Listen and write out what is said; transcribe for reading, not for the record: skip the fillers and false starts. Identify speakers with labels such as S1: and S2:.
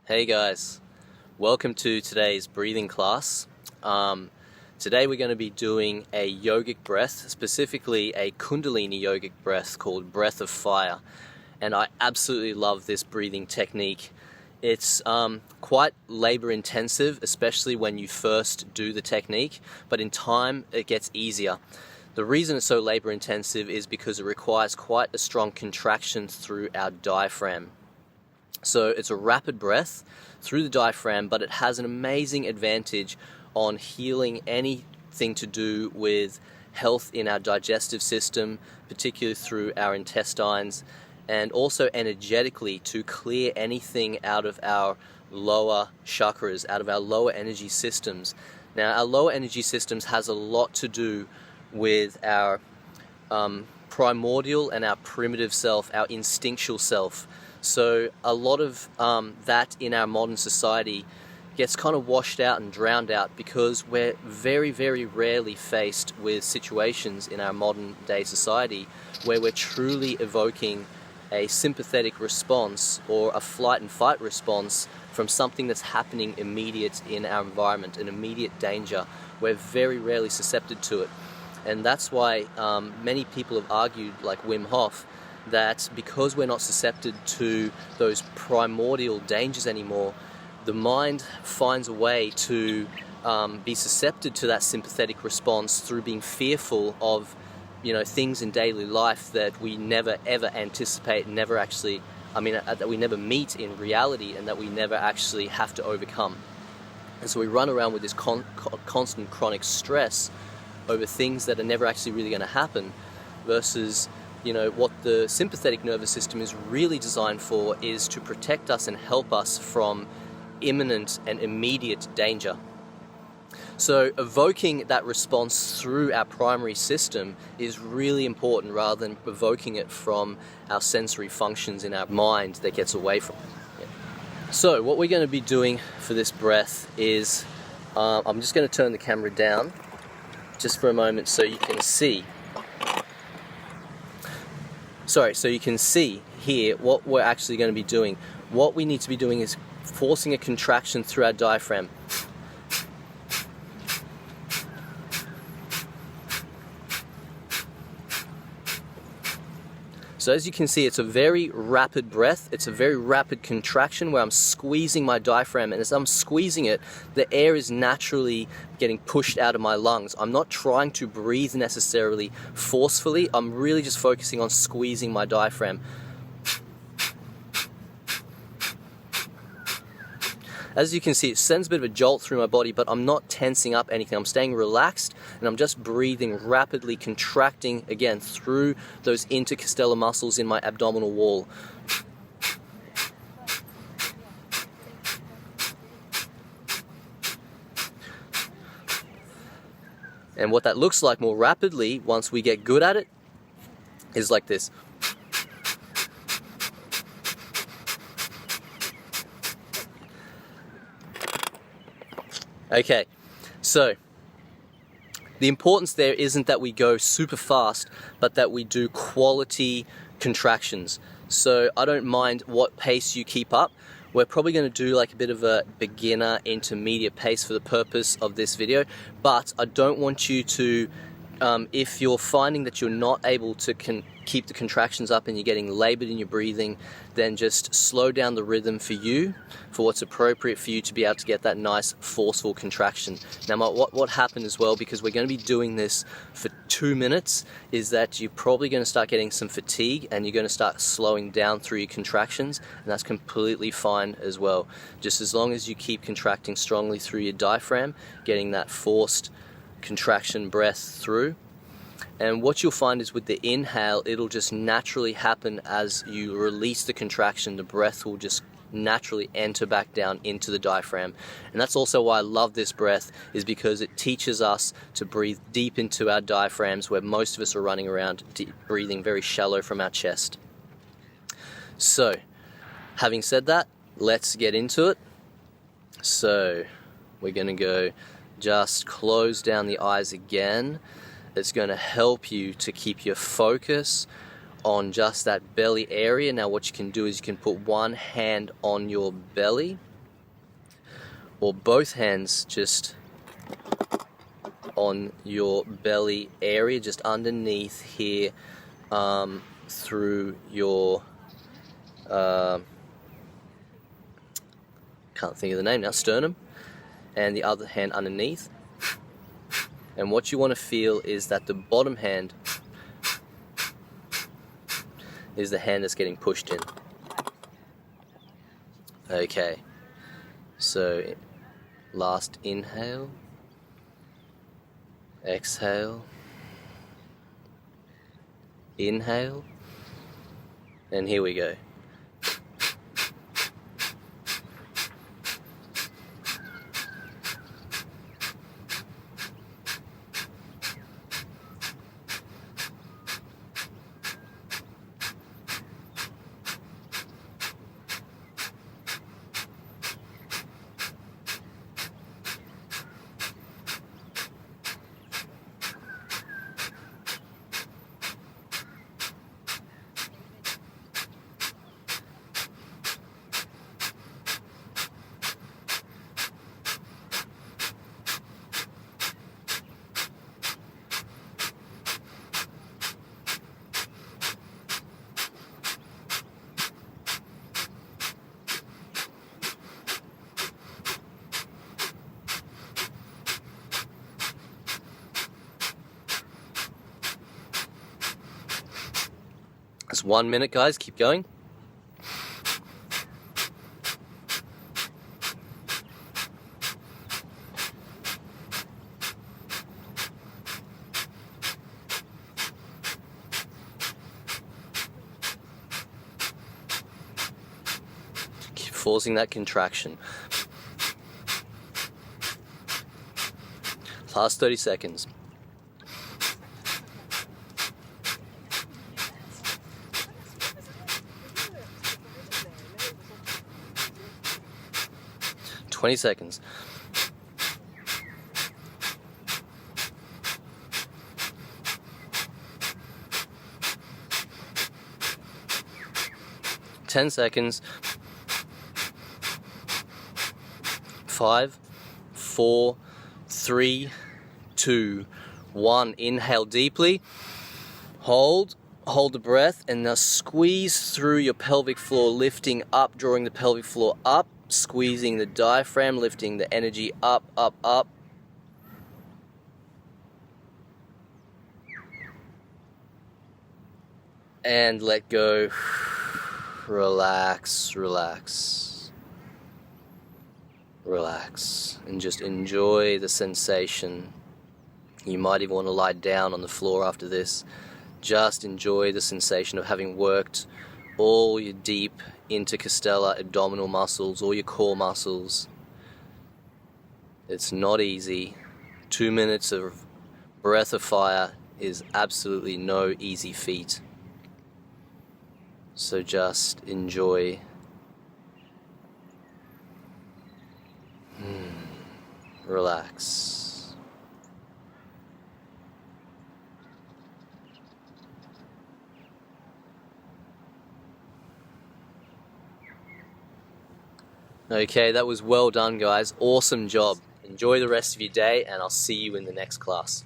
S1: Hey guys, welcome to today's breathing class. Today we're going to be doing a yogic breath, specifically a Kundalini yogic breath called Breath of Fire. And I absolutely love this breathing technique. It's quite labor intensive, especially when you first do the technique, but in time it gets easier. The reason it's so labor intensive is because it requires quite a strong contraction through our diaphragm. So it's a rapid breath through the diaphragm, but it has an amazing advantage on healing anything to do with health in our digestive system, particularly through our intestines, and also energetically to clear anything out of our lower chakras, out of our lower energy systems. Now, our lower energy systems has a lot to do with our primordial and our primitive self, our instinctual self. So a lot of that in our modern society gets kind of washed out and drowned out because we're very, very rarely faced with situations in our modern day society where we're truly evoking a sympathetic response or a flight and fight response from something that's happening immediate in our environment, an immediate danger. We're very rarely susceptible to it. And that's why many people have argued, like Wim Hof, that because we're not susceptible to those primordial dangers anymore, the mind finds a way to be susceptible to that sympathetic response through being fearful of, things in daily life that we never ever anticipate, that we never meet in reality, and that we never actually have to overcome. And so we run around with this constant chronic stress over things that are never actually really going to happen, versus what the sympathetic nervous system is really designed for is to protect us and help us from imminent and immediate danger. So evoking that response through our primary system is really important, rather than evoking it from our sensory functions in our mind that gets away from it. Yeah. So what we're going to be doing for this breath is, I'm just going to turn the camera down just for a moment so you can see. So you can see here what we're actually going to be doing. What we need to be doing is forcing a contraction through our diaphragm. So as you can see, it's a very rapid breath. It's a very rapid contraction where I'm squeezing my diaphragm, and as I'm squeezing it, the air is naturally getting pushed out of my lungs. I'm not trying to breathe necessarily forcefully. I'm really just focusing on squeezing my diaphragm. As you can see, it sends a bit of a jolt through my body, but I'm not tensing up anything. I'm staying relaxed, and I'm just breathing rapidly, contracting again through those intercostallar muscles in my abdominal wall. And what that looks like more rapidly, once we get good at it, is like this. Okay, so the importance there isn't that we go super fast, but that we do quality contractions. So I don't mind what pace you keep up. We're probably going to do like a bit of a beginner intermediate pace for the purpose of this video, but I don't want you to, if you're finding that you're not able to keep the contractions up and you're getting labored in your breathing, then just slow down the rhythm for you, for what's appropriate for you to be able to get that nice forceful contraction. Now what happened as well, because we're going to be doing this for 2 minutes, is that you're probably going to start getting some fatigue and you're going to start slowing down through your contractions, and that's completely fine as well. Just as long as you keep contracting strongly through your diaphragm, getting that forced contraction breath through. And what you'll find is with the inhale, it'll just naturally happen as you release the contraction. The breath will just naturally enter back down into the diaphragm. And that's also why I love this breath, is because it teaches us to breathe deep into our diaphragms, where most of us are running around breathing very shallow from our chest. So, having said that, let's get into it. So, we're going to go just close down the eyes again. It's going to help you to keep your focus on just that belly area. Now what you can do is you can put one hand on your belly or both hands just on your belly area, just underneath here, through your can't think of the name now, sternum, and the other hand underneath. And what you want to feel is that the bottom hand is the hand that's getting pushed in. Okay, so last inhale, exhale, inhale, and here we go. It's 1 minute, guys. Keep going. Keep forcing that contraction. Last 30 seconds. Twenty seconds. Ten seconds. 5, 4, 3, 2, 1. Inhale deeply. Hold the breath, and now squeeze through your pelvic floor, lifting up, drawing the pelvic floor up, squeezing the diaphragm, lifting the energy up, up, up. And let go. Relax, relax, relax, and just enjoy the sensation. You might even want to lie down on the floor after this. Just enjoy the sensation of having worked all your deep intercostella abdominal muscles, all your core muscles. It's not easy. 2 minutes of breath of fire is absolutely no easy feat. So just enjoy. Relax. Okay, that was well done, guys. Awesome job. Enjoy the rest of your day, and I'll see you in the next class.